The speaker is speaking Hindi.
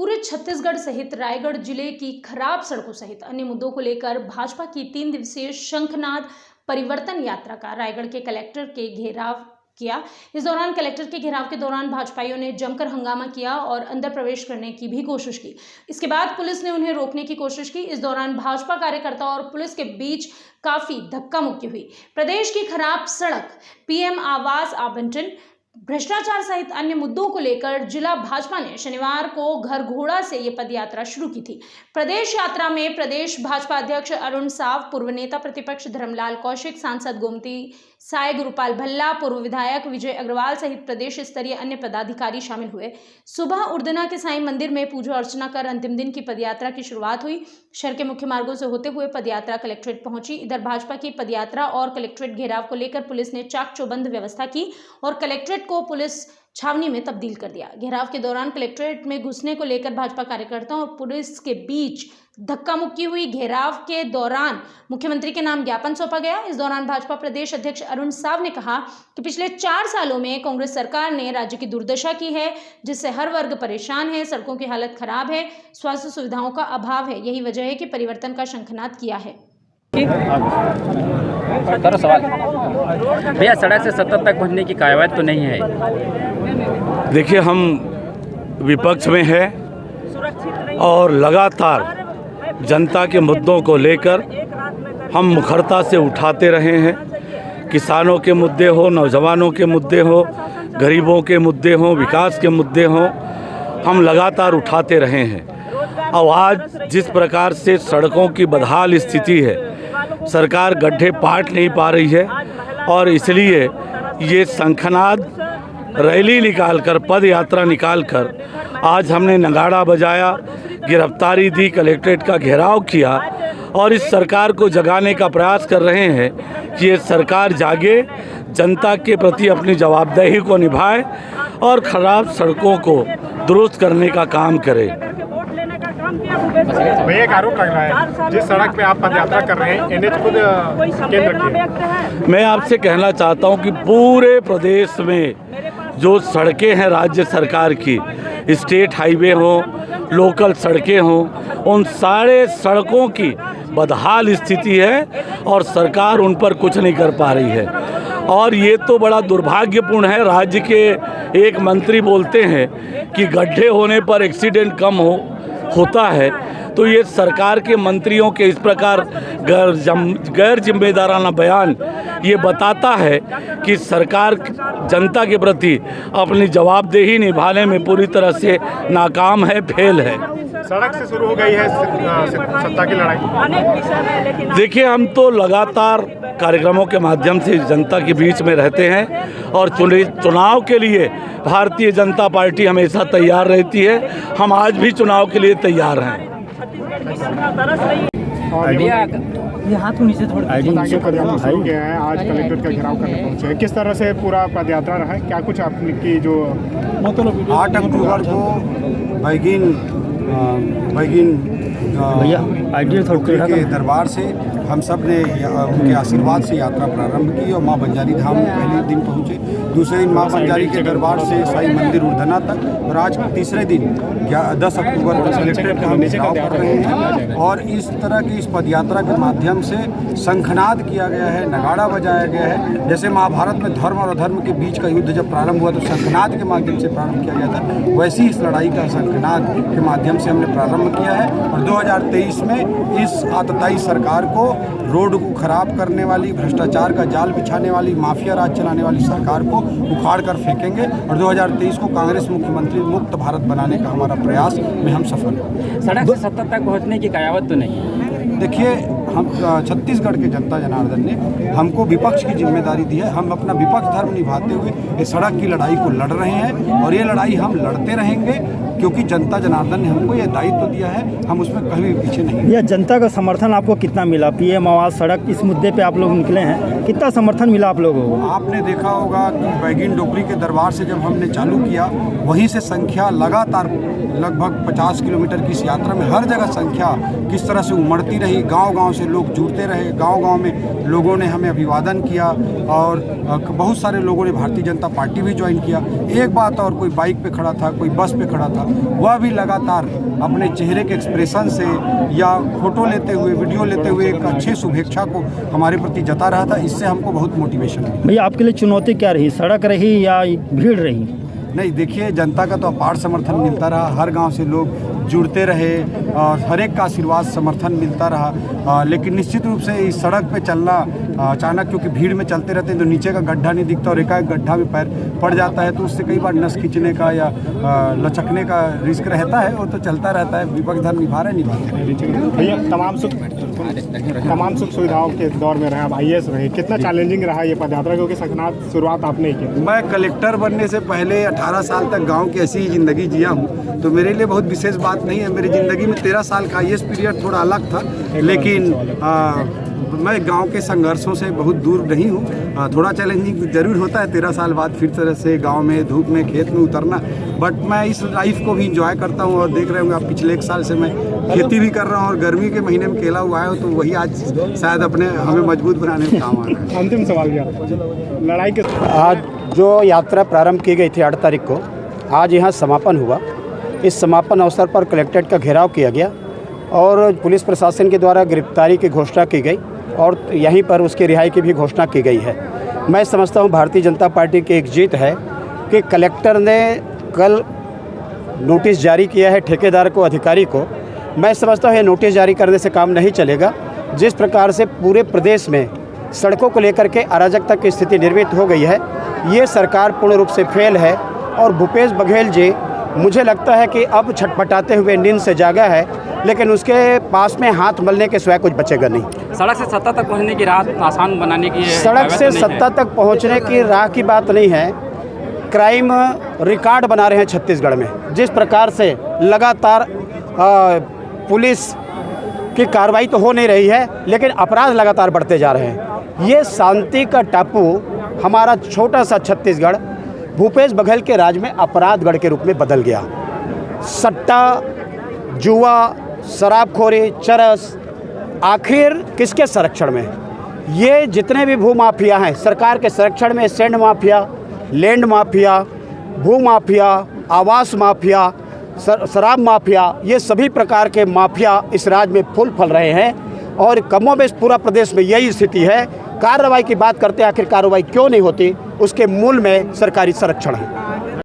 पूरे छत्तीसगढ़ सहित रायगढ़ जिले की खराब सड़कों सहित अन्य मुद्दों को लेकर भाजपा की 3 दिवसीय शंखनाद परिवर्तन यात्रा का रायगढ़ के कलेक्टर के घेराव किया। इस दौरान कलेक्टर के घेराव के दौरान भाजपाइयों ने जमकर हंगामा किया और अंदर प्रवेश करने की भी कोशिश की। इसके बाद पुलिस ने उन्हें रोकने की कोशिश की। इस दौरान भाजपा कार्यकर्ता और पुलिस के बीच काफी धक्का मुक्की हुई। प्रदेश की खराब सड़क, पीएम आवास आवंटन, भ्रष्टाचार सहित अन्य मुद्दों को लेकर जिला भाजपा ने शनिवार को घरघोड़ा से ये पदयात्रा शुरू की थी। प्रदेश यात्रा में प्रदेश भाजपा अध्यक्ष अरुण साव, पूर्व नेता प्रतिपक्ष धर्मलाल कौशिक, सांसद गोमती साय, गुरुपाल भल्ला, पूर्व विधायक विजय अग्रवाल सहित प्रदेश स्तरीय अन्य पदाधिकारी शामिल हुए। सुबह उर्दना के साईं मंदिर में पूजा अर्चना कर अंतिम दिन की पदयात्रा की शुरुआत हुई। शहर के मुख्य मार्गों से होते हुए पदयात्रा कलेक्ट्रेट पहुंची। इधर भाजपा की पदयात्रा और कलेक्ट्रेट घेराव को लेकर पुलिस ने चाक चौबंद व्यवस्था की और कलेक्ट्रेट को पुलिस छावनी में तब्दील कर दिया। घेराव के दौरान कलेक्ट्रेट में घुसने को लेकर भाजपा कार्यकर्ताओं और पुलिस के बीच धक्का मुक्की हुई। घेराव के दौरान मुख्यमंत्री के नाम ज्ञापन सौंपा गया। इस दौरान भाजपा प्रदेश अध्यक्ष अरुण साव ने कहा कि पिछले 4 सालों में कांग्रेस सरकार ने राज्य की दुर्दशा की है, जिससे हर वर्ग परेशान है। सड़कों की हालत खराब है, स्वास्थ्य सुविधाओं का अभाव है। यही वजह है कि परिवर्तन का शंखनाद किया है। करो सवाल। भैया, सड़क से सत्ता तक पहुंचने की कायवाद तो नहीं है। देखिए, हम विपक्ष में हैं और लगातार जनता के मुद्दों को लेकर हम मुखरता से उठाते रहे हैं। किसानों के मुद्दे हो, नौजवानों के मुद्दे हो, गरीबों के मुद्दे हो, विकास के मुद्दे हो, हम लगातार उठाते रहे हैं। और आज जिस प्रकार से सड़कों की बदहाल स्थिति है, सरकार गड्ढे पाट नहीं पा रही है और इसलिए ये शंखनाद रैली निकालकर, पद यात्रा निकालकर आज हमने नगाड़ा बजाया, गिरफ्तारी दी, कलेक्ट्रेट का घेराव किया और इस सरकार को जगाने का प्रयास कर रहे हैं कि ये सरकार जागे, जनता के प्रति अपनी जवाबदेही को निभाए और खराब सड़कों को दुरुस्त करने का काम करे। भैया, एक आरोप लग रहा है, जिस सड़क पे आप पदयात्रा कर रहे हैं एनएच खुद केंद्र की। मैं आपसे कहना चाहता हूं कि पूरे प्रदेश में जो सड़कें हैं राज्य सरकार की, स्टेट हाईवे हो, लोकल सड़कें हों, उन सारे सड़कों की बदहाल स्थिति है और सरकार उन पर कुछ नहीं कर पा रही है। और ये तो बड़ा दुर्भाग्यपूर्ण है। राज्य के एक मंत्री बोलते हैं कि गड्ढे होने पर एक्सीडेंट कम होता है, तो ये सरकार के मंत्रियों के इस प्रकार गैर जिम्मेदाराना बयान ये बताता है कि सरकार जनता के प्रति अपनी जवाबदेही निभाने में पूरी तरह से नाकाम है, फेल है। सड़क से शुरू हो गई है सत्ता की लड़ाई। देखिए, हम तो लगातार कार्यक्रमों के माध्यम से जनता के बीच में रहते हैं और चुनाव के लिए भारतीय जनता पार्टी हमेशा तैयार रहती है। हम आज भी चुनाव के लिए तैयार हैं। हाथ नीचे थोड़ा शुरू किया है, आज कलेक्ट्रेट का घेराव करने पहुंचे हैं। किस तरह से पूरा पदयात्रा रहा है, क्या कुछ आपकी जो 8 अक्टूबर को बैगिन के दरबार से हम सब ने उनके आशीर्वाद से यात्रा प्रारंभ की और माँ बंजारी धाम में पहले दिन पहुँचे। दूसरे दिन माँ बंजारी के दरबार से साईं मंदिर उर्दना तक और आज तीसरे दिन 10 अक्टूबर को कलेक्ट्रेट का हम घेराव कर रहे हैं। और इस तरह की इस पदयात्रा के माध्यम से शंखनाद किया गया है, नगाड़ा बजाया गया है। जैसे महाभारत में धर्म और अधर्म के बीच का युद्ध जब प्रारंभ हुआ तो शंखनाद के माध्यम से प्रारंभ किया गया था, वैसी इस लड़ाई का शंखनाद के माध्यम से हमने प्रारंभ किया है। और 2023 में इस आतताई सरकार को, रोड को खराब करने वाली, भ्रष्टाचार का जाल बिछाने वाली, माफिया राज चलाने वाली सरकार को उखाड़ कर फेंकेंगे और 2023 को कांग्रेस मुख्यमंत्री मुक्त भारत बनाने का हमारा प्रयास में हम सफल हैं। सड़क से सत्ता तक पहुंचने की कायवाद तो नहीं है। देखिए, हम छत्तीसगढ़ के जनता जनार्दन ने हमको विपक्ष की जिम्मेदारी दी है। हम अपना विपक्ष धर्म निभाते हुए इस सड़क की लड़ाई को लड़ रहे हैं और ये लड़ाई हम लड़ते रहेंगे क्योंकि जनता जनार्दन ने हमको ये दायित्व दिया है, हम उसमें कभी भी पीछे नहीं। यह जनता का समर्थन आपको कितना मिला? पीएम आवास, सड़क, इस मुद्दे पे आप लोग निकले हैं, कितना समर्थन मिला आप लोगों को? आपने देखा होगा कि बैगिन डोकरी के दरबार से जब हमने चालू किया, वहीं से संख्या लगातार लगभग 50 किलोमीटर की इस यात्रा में हर जगह संख्या किस तरह से उमड़ती रही। गांव-गांव से लोग जुड़ते रहे, गांव-गांव में लोगों ने हमें अभिवादन किया और बहुत सारे लोगों ने भारतीय जनता पार्टी भी ज्वाइन किया। एक बात और, कोई बाइक पे खड़ा था, कोई बस पे खड़ा था, वह भी लगातार अपने चेहरे के एक्सप्रेशन से या फोटो लेते हुए, वीडियो लेते हुए एक अच्छी शुभेच्छा को हमारे प्रति जता रहा था। इससे हमको बहुत मोटिवेशन मिली। भैया आपके लिए चुनौती क्या रही, सड़क रही या भीड़ रही? नहीं, देखिए, जनता का तो अपार समर्थन मिलता रहा, हर गांव से लोग जुड़ते रहे और हर एक का आशीर्वाद समर्थन मिलता रहा। लेकिन निश्चित रूप से इस सड़क पे चलना अचानक, क्योंकि भीड़ में चलते रहते हैं तो नीचे का गड्ढा नहीं दिखता और एकाएक गड्ढा में पैर पड़ जाता है तो उससे कई बार नस खींचने का या लचकने का रिस्क रहता है। वो तो चलता रहता है, विपक्ष धर्म निभा रहे। भैया तमाम सुख सुविधाओं के दौर में रहे, अब IAS रहे, कितना चैलेंजिंग रहा ये पदयात्रा, क्योंकि शंखनाद शुरुआत आपने ही की? मैं कलेक्टर बनने से पहले 18 साल तक गांव की ऐसी ही ज़िंदगी जिया हूं, तो मेरे लिए बहुत विशेष बात नहीं है। मेरी ज़िंदगी में 13 साल का IAS पीरियड थोड़ा अलग था, लेकिन मैं गांव के संघर्षों से बहुत दूर नहीं हूं। थोड़ा चैलेंजिंग जरूर होता है 13 साल बाद फिर तरह से गांव में धूप में खेत में उतरना, बट मैं इस लाइफ को भी इंजॉय करता हूं। और देख रहे होंगे आप, पिछले 1 साल से मैं खेती भी कर रहा हूं और गर्मी के महीने में केला हुआ है, तो वही आज शायद अपने हमें मजबूत बनाने में काम आ रहा है। अंतिम सवाल क्या, लड़ाई के आज जो यात्रा प्रारंभ की गई थी 8 तारीख को, आज यहाँ समापन हुआ। इस समापन अवसर पर कलेक्ट्रेट का घेराव किया गया और पुलिस प्रशासन के द्वारा गिरफ्तारी की घोषणा की गई और यहीं पर उसकी रिहाई की भी घोषणा की गई है। मैं समझता हूँ भारतीय जनता पार्टी की एक जीत है कि कलेक्टर ने कल नोटिस जारी किया है ठेकेदार को, अधिकारी को। मैं समझता हूँ ये नोटिस जारी करने से काम नहीं चलेगा। जिस प्रकार से पूरे प्रदेश में सड़कों को लेकर के अराजकता की स्थिति निर्मित हो गई है, ये सरकार पूर्ण रूप से फेल है। और भूपेश बघेल जी, मुझे लगता है कि अब छटपटाते हुए नींद से जागा है, लेकिन उसके पास में हाथ मलने के सिवाय कुछ बचेगा नहीं। सड़क से सत्ता तक पहुंचने की राह आसान बनाने की सड़क से सत्ता तक पहुंचने की राह की बात नहीं है। क्राइम रिकॉर्ड बना रहे हैं छत्तीसगढ़ में। जिस प्रकार से लगातार पुलिस की कार्रवाई तो हो नहीं रही है, लेकिन अपराध लगातार बढ़ते जा रहे हैं। ये शांति का टापू हमारा छोटा सा छत्तीसगढ़ भूपेश बघेल के राज में अपराधगढ़ के रूप में बदल गया। सट्टा, जुआ, शराबखोरी, चरस, आखिर किसके संरक्षण में? ये जितने भी भू माफिया हैं सरकार के संरक्षण में, सैंड माफिया, लैंड माफिया, भू माफिया, आवास माफिया, शराब माफिया, ये सभी प्रकार के माफिया इस राज्य में फूल फल रहे हैं और कमोबेश पूरा प्रदेश में यही स्थिति है। कार्रवाई की बात करते हैं, आखिर कार्रवाई क्यों नहीं होती? उसके मूल में सरकारी संरक्षण है।